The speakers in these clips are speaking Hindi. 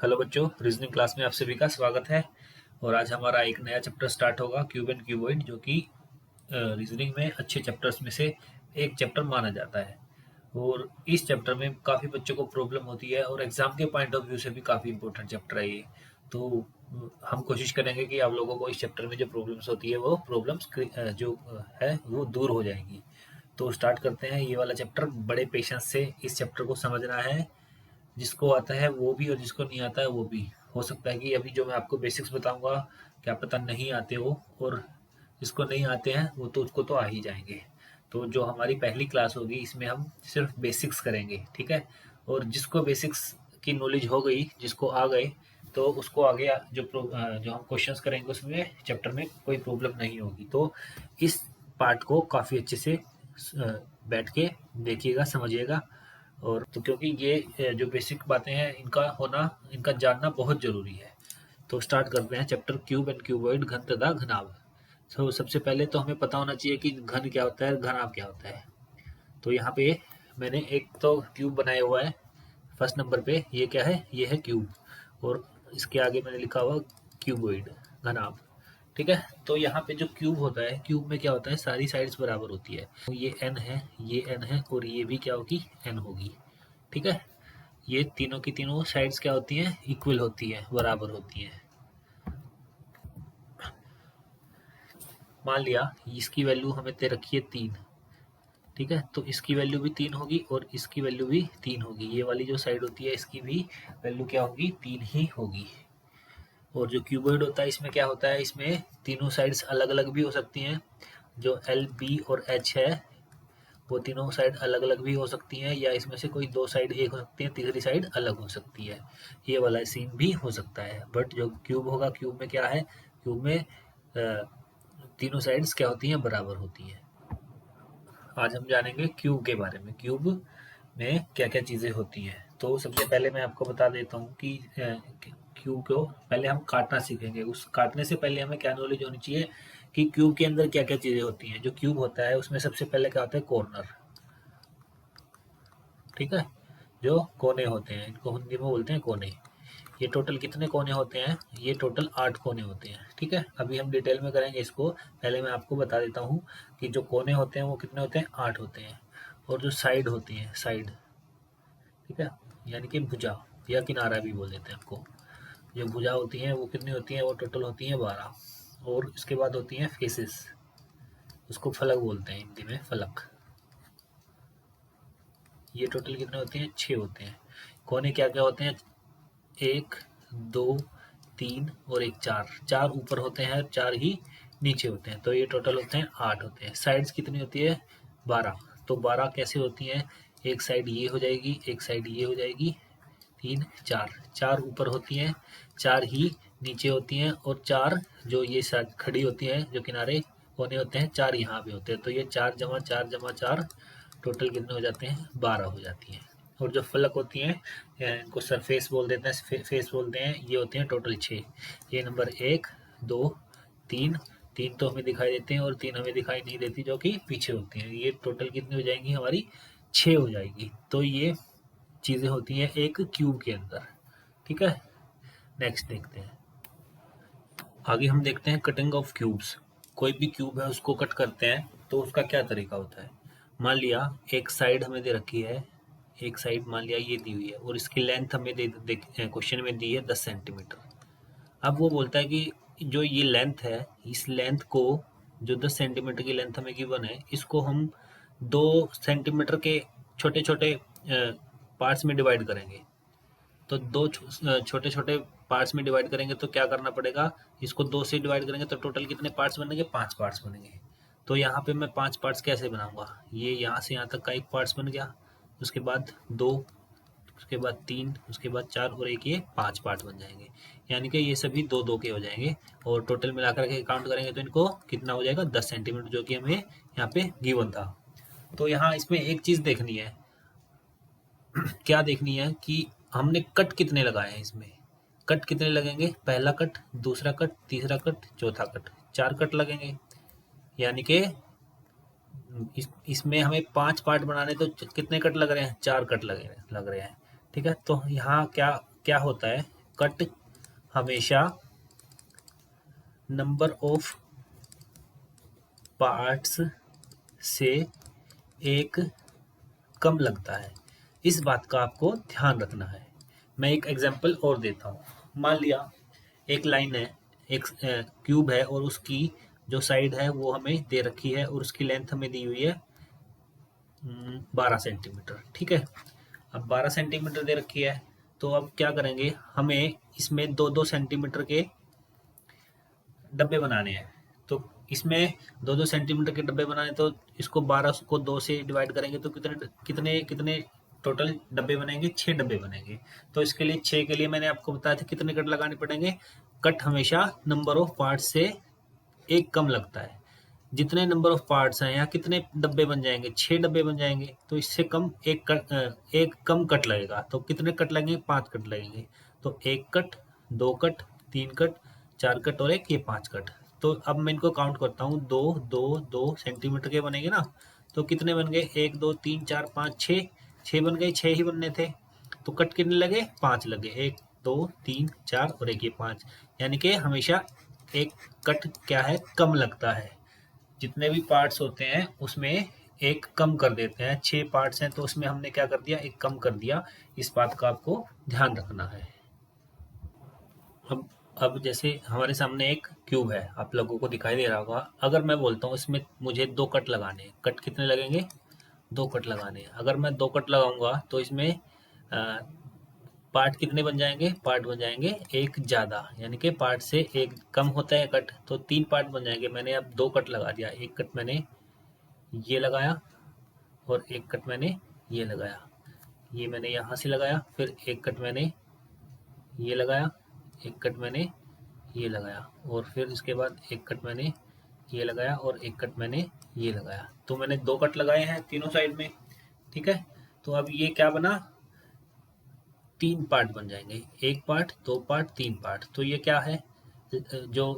हेलो बच्चों, रीजनिंग क्लास में आप सभी का स्वागत है। और आज हमारा एक नया चैप्टर स्टार्ट होगा, क्यूब एंड क्यूबॉइड, जो कि रीजनिंग में अच्छे चैप्टर्स में से एक चैप्टर माना जाता है। और इस चैप्टर में काफ़ी बच्चों को प्रॉब्लम होती है और एग्जाम के पॉइंट ऑफ व्यू से भी काफ़ी इंपॉर्टेंट चैप्टर है ये। तो हम कोशिश करेंगे कि आप लोगों को इस चैप्टर में जो प्रॉब्लम्स होती है वो प्रॉब्लम्स जो है वो दूर हो जाएंगी। तो स्टार्ट करते हैं ये वाला चैप्टर। बड़े पेशेंस से इस चैप्टर को समझना है। जिसको आता है वो भी और जिसको नहीं आता है वो भी। हो सकता है कि अभी जो मैं आपको बेसिक्स बताऊंगा क्या पता नहीं आते हो, और जिसको नहीं आते हैं वो तो उसको तो आ ही जाएंगे। तो जो हमारी पहली क्लास होगी इसमें हम सिर्फ बेसिक्स करेंगे, ठीक है। और जिसको बेसिक्स की नॉलेज हो गई, जिसको आ गए, तो उसको आगे जो हम क्वेश्चंस करेंगे उसमें चैप्टर में कोई प्रॉब्लम नहीं होगी। तो इस पार्ट को काफ़ी अच्छे से बैठ के देखिएगा, समझिएगा। और तो क्योंकि ये जो बेसिक बातें हैं इनका होना, इनका जानना बहुत जरूरी है। तो स्टार्ट करते हैं चैप्टर क्यूब एंड क्यूबॉइड, घन तथा घनाभ। तो सबसे पहले तो हमें पता होना चाहिए कि घन क्या होता है, घनाभ क्या होता है। तो यहाँ पे मैंने एक तो क्यूब बनाया हुआ है फर्स्ट नंबर पे। ये क्या है? ये है क्यूब। और इसके आगे मैंने लिखा हुआ क्यूबॉइड, घनाभ। ठीक है। तो यहाँ पे जो क्यूब होता है, क्यूब में क्या होता है, सारी साइड्स बराबर होती है। तो ये एन है, ये एन है, और ये भी क्या होगी? एन होगी। ठीक है। ये तीनों की तीनों साइड्स क्या होती हैं? इक्वल होती है, बराबर होती है। मान लिया इसकी वैल्यू हमें दे रखी है 3। ठीक है। तो इसकी वैल्यू भी 3 होगी और इसकी वैल्यू भी 3 होगी। ये वाली जो साइड होती है इसकी भी वैल्यू क्या होगी? 3 ही होगी। और जो क्यूबॉइड होता है इसमें क्या होता है? इसमें तीनों साइड्स अलग अलग भी हो सकती हैं। जो एल, बी और एच है वो तीनों साइड अलग अलग भी हो सकती हैं, या इसमें से कोई दो साइड एक हो सकती है, तीसरी साइड अलग हो सकती है। ये वाला सीन भी हो सकता है। बट जो क्यूब होगा, क्यूब में क्या है? क्यूब में तीनों साइड्स क्या होती हैं? बराबर होती हैं। आज हम जानेंगे क्यूब के बारे में। क्यूब में क्या क्या चीज़ें होती हैं। तो सबसे पहले मैं आपको बता देता हूँ कि क्यूब को पहले हम काटना सीखेंगे। उस काटने से पहले हमें क्या नॉलेज होनी चाहिए कि क्यूब के अंदर क्या क्या चीज़ें होती हैं। जो क्यूब होता है उसमें सबसे पहले क्या होता है? कॉर्नर। ठीक है। जो कोने होते हैं इनको हिंदी में बोलते हैं कोने। ये टोटल कितने कोने होते हैं? ये टोटल 8 कोने होते हैं। ठीक है। अभी हम डिटेल में करेंगे इसको। पहले मैं आपको बता देता हूँ कि जो कोने होते हैं वो कितने होते हैं? 8 होते हैं। और जो साइड होती हैं, साइड, ठीक है, यानी कि भुजा या किनारा भी बोल देते हैं आपको। जो भुजा होती हैं वो कितनी होती हैं? वो टोटल होती हैं 12। और इसके बाद होती हैं फेसेस, उसको फलक बोलते हैं हिंदी में, फलक। ये टोटल कितने होते हैं? 6 होते हैं। कोने क्या क्या होते हैं? 1, 2, 3 और एक 4। 4 ऊपर होते हैं, 4 ही नीचे होते हैं। तो ये टोटल होते हैं 8 होते हैं। साइड्स कितनी होती है? 12। तो 12 कैसे होती हैं? एक साइड ये हो जाएगी, एक साइड ये हो जाएगी, 3, 4। 4 ऊपर होती हैं, 4 ही नीचे होती हैं, और 4 जो ये साइड खड़ी होती हैं, जो किनारे कोने होते हैं, 4 यहाँ पे होते हैं। तो ये 4 जमा 4 जमा 4 टोटल कितने हो जाते हैं? 12 हो जाती हैं। और जो फलक होती हैं, इनको सरफेस बोल देते हैं, फेस बोलते हैं, ये होते हैं टोटल 6। ये नंबर 1, 2, 3। 3 तो हमें दिखाई देते हैं और 3 हमें दिखाई नहीं देती, जो कि पीछे होती हैं। ये टोटल कितनी हो जाएंगी हमारी? 6 हो जाएगी। तो ये चीज़ें होती हैं एक क्यूब के अंदर। ठीक है। नेक्स्ट देखते हैं। आगे हम देखते हैं कटिंग ऑफ क्यूब्स। कोई भी क्यूब है उसको कट करते हैं तो उसका क्या तरीका होता है। मान लिया एक साइड हमें दे रखी है, एक साइड मान लिया ये दी हुई है, और इसकी लेंथ हमें दे क्वेश्चन में दी है 10 सेंटीमीटर। अब वो बोलता है कि जो ये लेंथ है, इस लेंथ को, जो 10 सेंटीमीटर की लेंथ हमें गिवन है, इसको हम 2 सेंटीमीटर के छोटे छोटे पार्ट्स में डिवाइड करेंगे। तो दो छोटे छोटे पार्ट्स में डिवाइड करेंगे तो क्या करना पड़ेगा? इसको 2 से डिवाइड करेंगे तो टोटल कितने पार्ट्स बनेंगे? 5 पार्ट्स बनेंगे। तो यहाँ पे मैं 5 पार्ट्स कैसे बनाऊंगा? ये यहाँ से यहाँ तक का एक पार्ट्स बन गया, उसके बाद 2, उसके बाद 3, उसके बाद 4, और एक ये 5 पार्ट बन जाएंगे। यानी कि ये सभी 2-2 के हो जाएंगे। और टोटल मिलाकर के काउंट करेंगे तो इनको कितना हो जाएगा? 10 सेंटीमीटर, जो कि हमें यहाँ पे गिवन था। तो यहाँ इसमें एक चीज़ देखनी है। क्या देखनी है कि हमने कट कितने लगाए हैं इसमें। कट कितने लगेंगे? पहला कट, दूसरा कट, तीसरा कट, चौथा कट, 4 कट लगेंगे। यानी कि इसमें हमें 5 पार्ट बनाने, तो कितने कट लग रहे हैं? 4 कट लग रहे हैं। ठीक है। तो यहाँ क्या क्या होता है? कट हमेशा नंबर ऑफ पार्ट्स से एक कम लगता है। इस बात का आपको ध्यान रखना है। मैं एक एग्जांपल और देता हूँ। मान लिया एक लाइन है, एक क्यूब है और उसकी जो साइड है वो हमें दे रखी है और उसकी लेंथ हमें दी हुई है 12 सेंटीमीटर। ठीक है, अब 12 सेंटीमीटर दे रखी है, तो अब क्या करेंगे, हमें इसमें 2-2 सेंटीमीटर के डब्बे बनाने हैं। तो इसमें 2-2 सेंटीमीटर के डब्बे बनाने, तो इसको 12 को 2 से डिवाइड करेंगे तो कितने कितने कितने टोटल डब्बे बनेंगे? 6 डब्बे बनेंगे। तो इसके लिए 6 के लिए मैंने आपको बताया था कितने कट लगाने पड़ेंगे। कट हमेशा नंबर ऑफ पार्ट्स से एक कम लगता है। जितने नंबर ऑफ पार्ट्स हैं यहाँ कितने डब्बे बन जाएंगे? 6 डब्बे बन जाएंगे। तो इससे कम एक कम कट लगेगा। तो कितने कट लगेंगे? 5 कट लगेंगे। तो 1 कट, 2 कट, 3 कट, 4 कट और एक ये 5 कट। तो अब मैं इनको काउंट करता हूँ, 2 2 2 सेंटीमीटर के बनेंगे ना। तो कितने बन गए? 1 2 3 4 5 6, 6 बन गए। 6 ही बनने थे। तो कट कितने लगे? 5 लगे। 1 2 3 4 और एक ये 5। यानी कि हमेशा एक कट क्या है? कम लगता है। जितने भी पार्ट्स होते हैं उसमें एक कम कर देते हैं। 6 पार्ट्स हैं तो उसमें हमने क्या कर दिया? एक कम कर दिया। इस बात का आपको ध्यान रखना है। अब अब जैसे हमारे सामने एक क्यूब है, आप लोगों को दिखाई दे रहा होगा। अगर मैं बोलता हूँ इसमें मुझे 2 कट लगाने हैं, कट कितने लगेंगे? 2 कट लगाने हैं। अगर मैं 2 कट लगाऊंगा तो इसमें पार्ट कितने बन जाएंगे? पार्ट बन जाएंगे एक ज़्यादा, यानी कि पार्ट से एक कम होता है कट, तो 3 पार्ट बन जाएंगे। मैंने अब 2 कट लगा दिया। एक कट मैंने ये लगाया और एक कट मैंने ये लगाया। ये मैंने यहाँ से लगाया, फिर एक कट मैंने ये लगाया, एक कट मैंने ये लगाया और फिर इसके बाद एक कट मैंने ये लगाया और एक कट मैंने ये लगाया। तो मैंने 2 कट लगाए हैं तीनों साइड में। ठीक है, तो अब ये क्या बना? 3 पार्ट बन जाएंगे। 1 पार्ट, 2 पार्ट, 3 पार्ट। तो ये क्या है? जो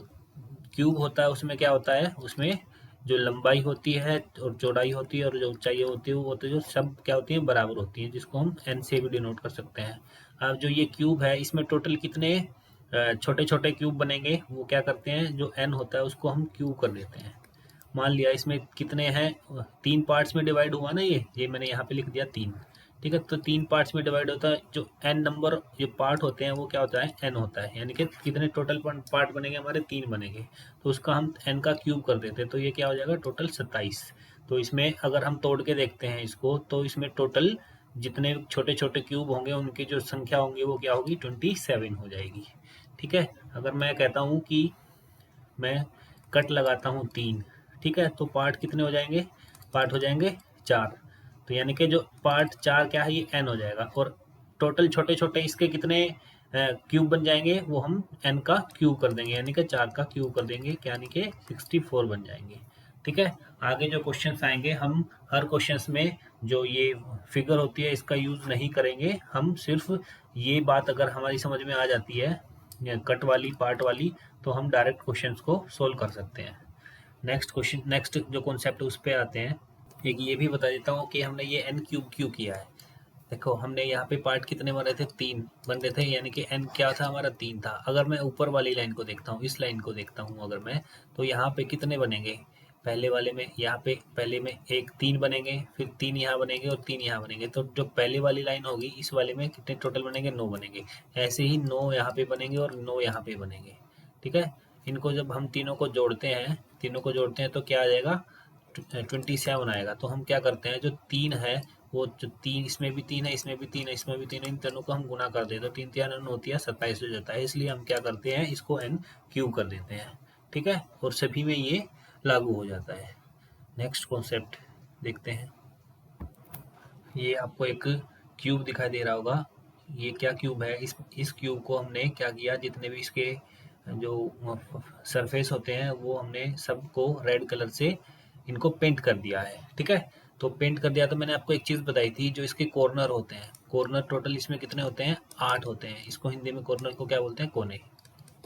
क्यूब होता है उसमें क्या होता है? उसमें जो लंबाई होती है और चौड़ाई होती है और जो ऊंचाई होती है वो होती है, जो सब क्या होती है? बराबर होती है, जिसको हम एन से भी डिनोट कर सकते हैं। अब जो ये क्यूब है इसमें टोटल कितने छोटे छोटे क्यूब बनेंगे? वो क्या करते हैं, जो एन होता है उसको हम क्यूब कर देते हैं। मान लिया इसमें कितने हैं? 3 पार्ट्स में डिवाइड हुआ ना, ये मैंने यहाँ पे लिख दिया 3। ठीक है, तो 3 पार्ट्स में डिवाइड होता है। जो एन नंबर जो पार्ट होते हैं वो क्या होता है? एन होता है। यानी कि कितने टोटल पार्ट बनेंगे? हमारे 3 बनेंगे। तो उसका हम एन का क्यूब कर देते हैं, तो ये क्या हो जाएगा? टोटल 27। तो इसमें अगर हम तोड़ के देखते हैं इसको, तो इसमें टोटल जितने छोटे छोटे क्यूब होंगे उनकी जो संख्या होंगी वो क्या होगी? 27 हो जाएगी। ठीक है, अगर मैं कहता हूँ कि मैं कट लगाता हूँ 3, ठीक है, तो पार्ट कितने हो जाएंगे? पार्ट हो जाएंगे 4। तो यानी कि जो पार्ट 4 क्या है? ये एन हो जाएगा। और टोटल छोटे छोटे इसके कितने क्यूब बन जाएंगे? वो हम एन का क्यूब कर देंगे, यानी कि 4 का क्यूब कर देंगे, यानी कि 64 बन जाएंगे। ठीक है, आगे जो क्वेश्चंस आएंगे हम हर क्वेश्चंस में जो ये फिगर होती है इसका यूज़ नहीं करेंगे। हम सिर्फ ये बात अगर हमारी समझ में आ जाती है कट वाली पार्ट वाली, तो हम डायरेक्ट क्वेश्चंस को सोल्व कर सकते हैं। नेक्स्ट क्वेश्चन, नेक्स्ट जो कॉन्सेप्ट उस पे आते हैं। एक ये भी बता देता हूँ कि हमने ये एन क्यूब क्यों किया है। देखो हमने यहाँ पे पार्ट कितने बन रहे थे? 3 बन रहे थे, यानी कि एन क्या था हमारा? 3 था। अगर मैं ऊपर वाली लाइन को देखता हूँ, इस लाइन को देखता हूँ अगर मैं, तो यहाँ पे कितने बनेंगे? पहले वाले में यहाँ पे पहले में एक 3 बनेंगे, फिर 3 यहाँ बनेंगे और 3 यहाँ बनेंगे। तो जो पहले वाली लाइन होगी इस वाले में कितने टोटल बनेंगे? 9 बनेंगे। ऐसे ही 9 यहाँ पे बनेंगे और 9 यहाँ पे बनेंगे। ठीक है, इनको जब हम तीनों को जोड़ते हैं, तो क्या आ जाएगा? 27 आएगा। तो हम क्या करते हैं, जो 3 है वो जो 3, इसमें भी 3 है, इसमें भी 3 है, इसमें भी 3 है, इन तीनों को हम गुना कर दें तो 3 3 9 होती है, 27 हो जाता है। इसलिए हम क्या करते हैं, इसको एन क्यूब कर देते हैं। ठीक है, और सभी में ये लागू हो जाता है। नेक्स्ट कॉन्सेप्ट देखते हैं। ये आपको एक क्यूब दिखाई दे रहा होगा। ये क्या क्यूब है? इस क्यूब को हमने क्या किया, जितने भी इसके जो सरफेस होते हैं वो हमने सबको रेड कलर से इनको पेंट कर दिया है। ठीक है, तो पेंट कर दिया। तो मैंने आपको एक चीज़ बताई थी, जो इसके कॉर्नर होते हैं, कॉर्नर टोटल इसमें कितने होते हैं? 8 होते हैं। इसको हिंदी में कॉर्नर को क्या बोलते हैं? कोने।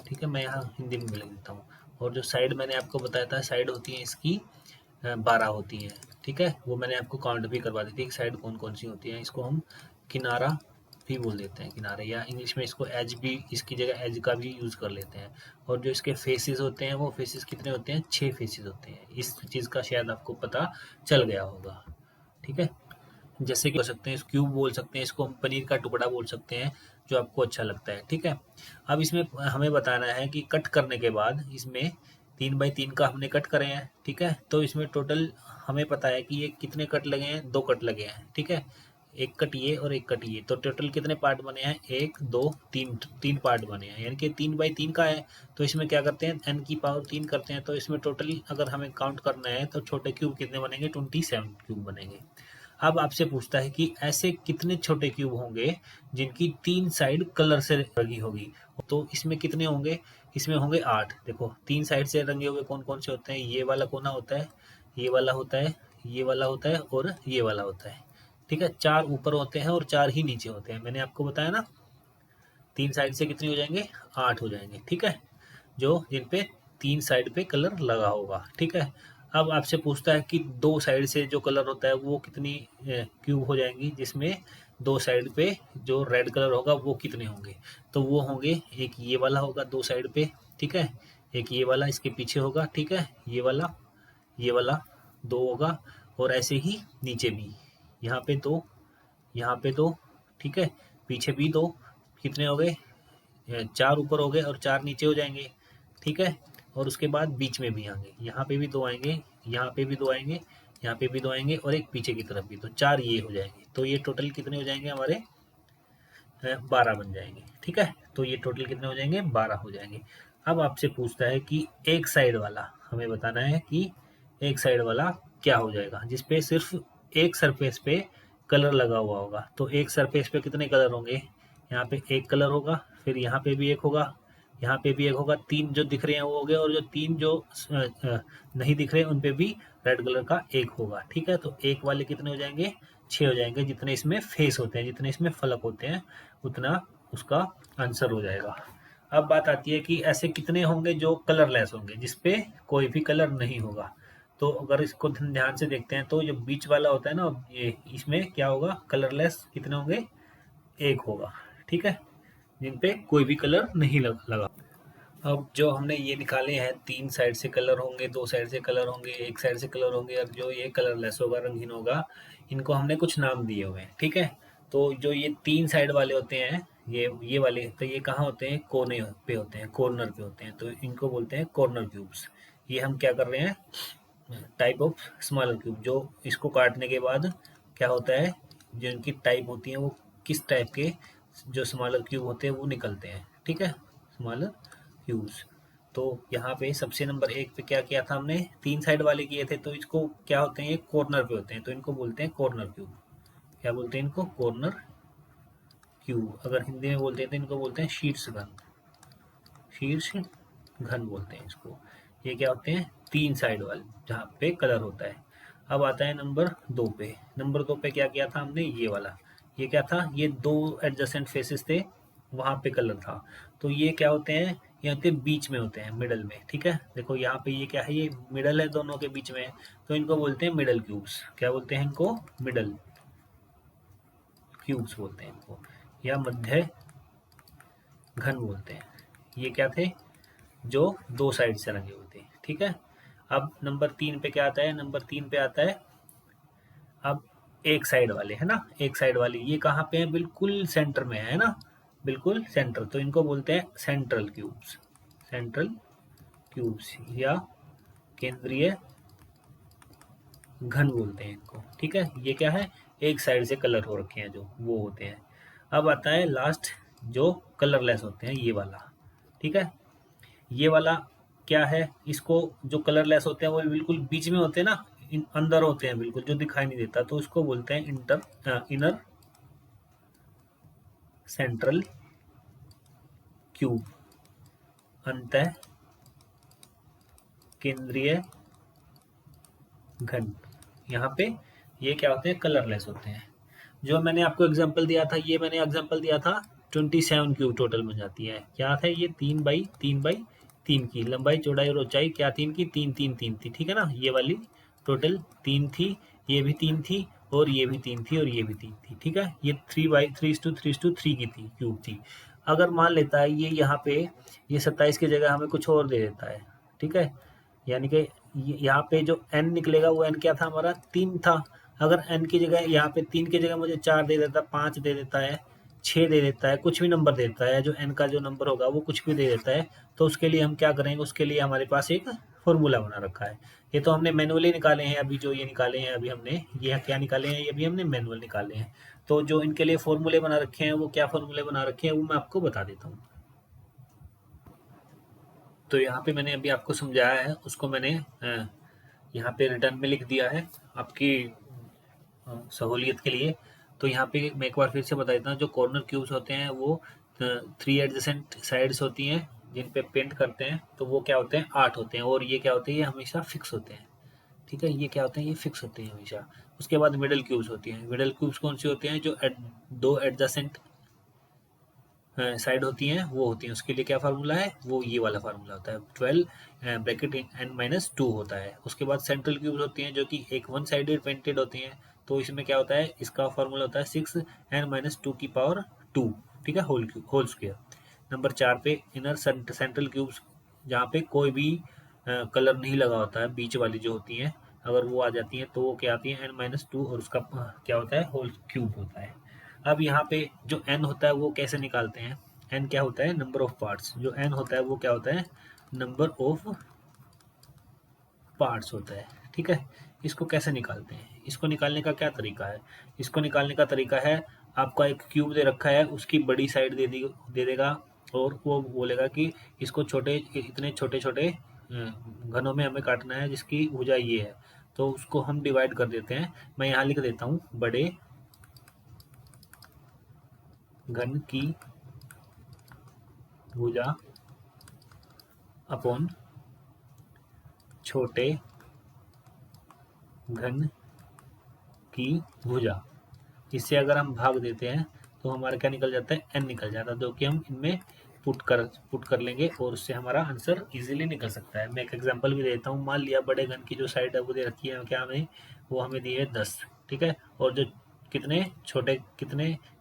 ठीक है, मैं यहाँ हिंदी में लिख देता हूँ। और जो साइड मैंने आपको बताया था, साइड होती है इसकी 12 होती हैं। ठीक है, वो मैंने आपको काउंट भी करवा दी थी, एक साइड कौन कौन सी होती है। इसको हम किनारा भी बोल देते हैं, किनारे, या इंग्लिश में इसको एज भी, इसकी जगह एज का भी यूज़ कर लेते हैं। और जो इसके फेसेस होते हैं वो फेसेस कितने होते हैं, 6 फेसेस होते हैं। इस चीज़ का शायद आपको पता चल गया होगा। ठीक है, जैसे कि बोल सकते हैं, इस क्यूब बोल सकते हैं, इसको हम पनीर का टुकड़ा बोल सकते हैं, जो आपको अच्छा लगता है। ठीक है, अब इसमें हमें बताना है कि कट करने के बाद इसमें 3x3 का हमने कट करे हैं। ठीक है, तो इसमें टोटल हमें पता है कि ये कितने कट लगे हैं, 2 कट लगे हैं। ठीक है, एक कट ये और एक कट ये, तो टोटल कितने पार्ट बने हैं, 1 2 3, 3 पार्ट बने हैं, यानी कि 3x3 का है। तो इसमें क्या करते हैं, n की पावर 3 करते हैं, तो इसमें टोटल अगर हमें काउंट करना है तो छोटे क्यूब कितने बनेंगे, 27 क्यूब बनेंगे। अब आपसे पूछता है कि ऐसे कितने छोटे क्यूब होंगे जिनकी 3 साइड कलर से रंगी होगी, तो इसमें कितने होंगे, इसमें होंगे 8। देखो 3 साइड से रंगे हुए कौन कौन से होते हैं, ये वाला कोना होता है, ये वाला होता है, ये वाला होता है और ये वाला होता है। ठीक है, 4 ऊपर होते हैं और 4 ही नीचे होते हैं, मैंने आपको बताया ना। 3 साइड से कितने हो जाएंगे, 8 हो जाएंगे। ठीक है, जो जिन पे 3 साइड पे कलर लगा होगा। ठीक है, अब आपसे पूछता है कि 2 साइड से जो कलर होता है वो कितनी क्यूब हो जाएंगी, जिसमें 2 साइड पे जो रेड कलर होगा वो कितने होंगे, तो वो होंगे, एक ये वाला होगा 2 साइड पे। ठीक है, एक ये वाला इसके पीछे होगा। ठीक है, ये वाला 2 होगा, और ऐसे ही नीचे भी, यहाँ पे 2, यहाँ पे 2। ठीक है, पीछे भी 2, कितने हो गए, 4 ऊपर हो गए और 4 नीचे हो जाएंगे। ठीक है, और उसके बाद बीच में भी आएंगे, यहाँ पे भी 2 आएंगे, यहाँ पे भी 2 आएंगे, यहाँ पे भी 2 आएंगे और एक पीछे की तरफ भी, तो 4 ये हो जाएंगे। तो ये टोटल कितने हो जाएंगे हमारे, 12 बन जाएंगे। ठीक है, तो ये टोटल कितने हो जाएंगे, 12 हो जाएंगे। अब आपसे पूछता है कि एक साइड वाला, हमें बताना है कि एक साइड वाला क्या हो जाएगा, जिसपे सिर्फ एक सरफेस पे कलर लगा हुआ होगा। तो एक सरफेस पे कितने कलर होंगे, यहाँ पे एक कलर होगा, फिर यहाँ पे भी एक होगा, यहाँ पे भी एक होगा, 3 जो दिख रहे हैं वो हो गए, और जो 3 जो नहीं दिख रहे हैं उन पे भी रेड कलर का एक होगा। ठीक है, तो एक वाले कितने हो जाएंगे, 6 हो जाएंगे, जितने इसमें फेस होते हैं, जितने इसमें फलक होते हैं उतना उसका आंसर हो जाएगा। अब बात आती है कि ऐसे कितने होंगे जो कलरलेस होंगे, जिसपे कोई भी कलर नहीं होगा। तो अगर इसको ध्यान से देखते हैं तो जो बीच वाला होता है ना, ये इसमें क्या होगा, कलरलेस कितने होंगे, एक होगा। ठीक है, जिन पे कोई भी कलर नहीं लगा। अब जो हमने ये निकाले हैं, 3 साइड से कलर होंगे, 2 साइड से कलर होंगे, एक साइड से कलर होंगे, और जो ये कलरलेस होगा, रंगीन होगा, इनको हमने कुछ नाम दिए हुए हैं। ठीक है, तो जो ये 3 साइड वाले होते हैं, ये वाले, तो ये कहाँ होते हैं, कोने पे होते हैं, कॉर्नर पे होते हैं, तो इनको बोलते हैं कॉर्नर क्यूब्स। ये हम क्या कर रहे हैं, टाइप ऑफ स्मॉलर क्यूब, जो इसको काटने के बाद क्या होता है, जो इनकी टाइप होती है वो किस टाइप के जो स्मॉलर क्यूब होते हैं वो निकलते हैं। ठीक है, स्मॉलर क्यूब्स। तो यहाँ पे सबसे नंबर 1 पे क्या किया था हमने, 3 साइड वाले किए थे, तो इसको क्या होते हैं, ये कॉर्नर पे होते हैं, तो इनको बोलते हैं कॉर्नर क्यूब। क्या बोलते हैं इनको, कॉर्नर क्यूब। अगर हिंदी में बोलते हैं तो इनको बोलते हैं शीर्ष घन, शीर्ष घन बोलते हैं इसको। ये क्या होते हैं, 3 साइड वाले जहाँ पे कलर होता है। अब आता है नंबर 2 पे। नंबर 2 पे क्या किया था हमने, ये वाला, ये क्या था, ये 2 एडजेसेंट फेसेस थे, वहाँ पे कलर था। तो ये क्या होते हैं, ये होते हैं बीच में होते हैं, मिडल में। ठीक है, देखो यहाँ पे ये क्या है, ये मिडल है, दोनों के बीच में है, तो इनको बोलते हैं मिडल क्यूब्स। क्या बोलते हैं इनको, मिडल क्यूब्स बोलते हैं इनको, या मध्य घन बोलते हैं। ये क्या थे, जो 2 साइड से रंगे हुए थे। ठीक है, अब नंबर 3 पे क्या आता है, नंबर 3 पे आता है अब एक साइड वाले, है ना, एक साइड वाले, ये कहाँ पे है, बिल्कुल सेंटर में है ना, बिल्कुल सेंटर, तो इनको बोलते हैं सेंट्रल क्यूब्स, सेंट्रल क्यूब्स या केंद्रीय घन बोलते हैं इनको। ठीक है, ये क्या है, एक साइड से कलर हो रखे हैं जो, वो होते हैं। अब आता है लास्ट, जो कलरलेस होते हैं, ये वाला। ठीक है, ये वाला क्या है, इसको जो कलरलेस होते हैं वो बिल्कुल बीच में होते हैं ना, अंदर होते हैं बिल्कुल, जो दिखाई नहीं देता, तो इसको बोलते हैं इनर सेंट्रल क्यूब, अंत केंद्रीय घन। यहाँ पे ये क्या होते हैं, कलरलेस होते हैं। जो मैंने आपको एग्जांपल दिया था, ये मैंने एग्जांपल दिया था 27 क्यूब टोटल बन जाती है। क्या था ये, 3x3x3 की लंबाई चौड़ाई और ऊंचाई, क्या 3 की, 3 3 3 थी। ठीक है ना, ये वाली टोटल 3 थी, ये भी 3 थी, और ये भी 3 थी और ये भी 3 थी, ठीक है। ये 3/3 की थी, क्यूब थी। अगर मान लेता है ये यहाँ पे ये 27 की जगह हमें कुछ और दे देता है, ठीक है, यानी कि यहाँ पे जो n निकलेगा वो n क्या था हमारा 3 था। अगर n की जगह यहाँ पे 3 की जगह मुझे 4 दे देता, 5 दे देता है, 6 दे देता है, कुछ भी नंबर देता है, जो n का जो नंबर होगा वो कुछ भी दे देता है, तो उसके लिए हम क्या करेंगे, उसके लिए हमारे पास एक फॉर्मूला बना रखा है। ये तो हमने मैनुअली निकाले हैं, अभी जो ये निकाले हैं अभी हमने, ये क्या निकाले हैं, ये भी हमने मैनुअल निकाले हैं। तो जो इनके लिए फॉर्मूले बना रखे हैं वो क्या फॉर्मूले बना रखे हैं वो मैं आपको बता देता हूँ। तो यहाँ पे मैंने अभी आपको समझाया है, उसको मैंने यहाँ पे रिटर्न में लिख दिया है आपकी सहूलियत के लिए। तो यहाँ पे मैं एक बार फिर से बता देता हूँ, जो कॉर्नर क्यूब्स होते हैं वो 3 एडजेसेंट साइड्स होती हैं जिन पे पेंट करते हैं, तो वो क्या होते हैं 8 होते हैं, और ये क्या होते हैं, ये हमेशा फिक्स होते हैं, ठीक है। ये क्या होते हैं, ये फिक्स होते हैं हमेशा। उसके बाद मिडल क्यूब्स होती हैं। मिडल क्यूब्स कौन सी होती हैं, जो 2 एडजेसेंट साइड होती हैं वो होती हैं, उसके लिए क्या फार्मूला है, वो ये वाला फार्मूला होता है, 12 ब्रैकेट n-2 होता है। उसके बाद सेंट्रल क्यूब्स होती हैं जो कि एक वन साइडेड पेंटेड होती हैं, तो इसमें क्या होता है, इसका फार्मूला होता है 6n-2 ठीक है, होल स्क्वायर। नंबर 4 पे इनर सेंट्रल क्यूब्स, जहाँ पे कोई भी कलर नहीं लगा होता है, बीच वाली जो होती हैं अगर वो आ जाती हैं तो वो क्या आती है n-2, और उसका क्या होता है, होल क्यूब होता है। अब यहाँ पे जो n होता है वो कैसे निकालते हैं, n क्या होता है, नंबर ऑफ पार्ट्स। जो n होता है वो क्या होता है, नंबर ऑफ पार्ट्स होता है, ठीक है। इसको कैसे निकालते हैं, इसको निकालने का क्या तरीका है, इसको निकालने का तरीका है, आपका एक क्यूब दे रखा है, उसकी बड़ी साइड दे देगा, और वो बोलेगा कि इसको इतने छोटे छोटे घनों में हमें काटना है जिसकी भुजा ये है, तो उसको हम डिवाइड कर देते हैं। मैं यहाँ लिख देता हूँ, बड़े घन की भुजा अपॉन छोटे घन की भुजा। इससे अगर हम भाग देते हैं तो हमारा क्या निकल जाता है, n निकल जाता है, जो कि हम इनमें पुट कर लेंगे और उससे हमारा आंसर इजीली निकल सकता है। मैं एक एग्जांपल भी देता हूँ। मान लिया बड़े घन की जो साइड है वो दे रखी है क्या हमें, वो हमें दी है 10, ठीक है, और जो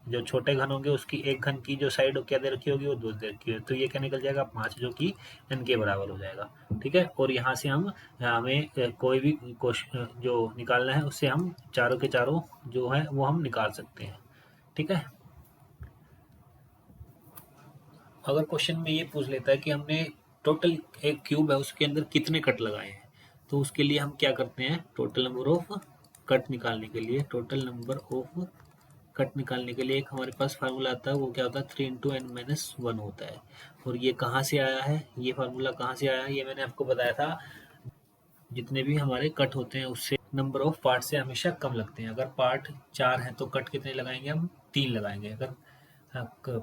जो छोटे घन होंगे उसकी एक घन की जो साइड क्या दे रखी होगी, वो 2 दे रखी होगी, तो ये क्या निकल जाएगा 5, जो कि n के बराबर हो जाएगा, ठीक है। और यहाँ से हमें कोई भी क्वेश्चन जो निकालना है उससे हम चारों के चारों जो है वो हम निकाल सकते हैं, ठीक है। अगर क्वेश्चन में ये पूछ लेता है कि हमने टोटल एक क्यूब है उसके अंदर कितने कट लगाए हैं, तो उसके लिए हम क्या करते हैं, टोटल नंबर ऑफ कट निकालने के लिए, एक हमारे पास फार्मूला आता है, वो क्या होता है 3 × n-1 होता है। और ये कहाँ से आया है, ये फार्मूला कहाँ से आया है, ये मैंने आपको बताया था, जितने भी हमारे कट होते हैं उससे नंबर ऑफ पार्ट से हमेशा कम लगते हैं। अगर पार्ट 4 है तो कट कितने लगाएंगे, हम 3 लगाएंगे। अगर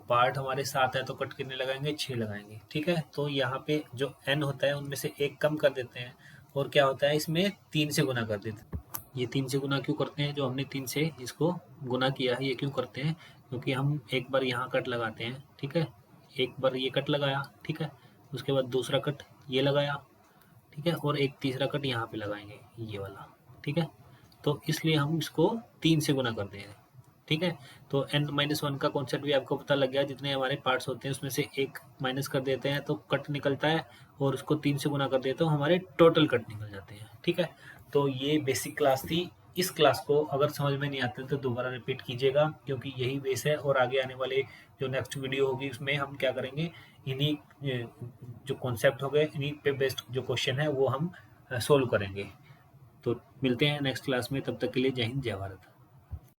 पार्ट हमारे 7 है तो कट कितने लगाएंगे, 6 लगाएंगे, ठीक है। तो यहाँ पे जो n होता है उनमें से एक कम कर देते हैं, और क्या होता है इसमें 3 से गुना कर देते हैं। ये 3 से गुना क्यों करते हैं, जो हमने 3 से इसको गुना किया है, ये क्यों करते हैं, क्योंकि हम एक बार यहाँ कट लगाते हैं, ठीक है, एक बार ये कट लगाया, ठीक है, उसके बाद दूसरा कट ये लगाया, ठीक है, और एक तीसरा कट यहाँ पे लगाएंगे ये वाला, ठीक है। तो इसलिए हम इसको 3 से गुना कर देंगे, ठीक है। तो n-1 का कॉन्सेप्ट भी आपको पता लग गया, जितने हमारे पार्ट्स होते हैं उसमें से एक माइनस कर देते हैं तो कट निकलता है, और उसको 3 से गुना कर देते तो हमारे टोटल कट निकल जाते हैं, ठीक है। तो ये बेसिक क्लास थी। इस क्लास को अगर समझ में नहीं आते तो दोबारा रिपीट कीजिएगा, क्योंकि यही बेस है, और आगे आने वाले जो नेक्स्ट वीडियो होगी उसमें हम क्या करेंगे, इन्हीं जो कॉन्सेप्ट हो गए इन्हीं पे बेस्ड जो क्वेश्चन है वो हम सोल्व करेंगे। तो मिलते हैं नेक्स्ट क्लास में, तब तक के लिए जय हिंद जय भारत।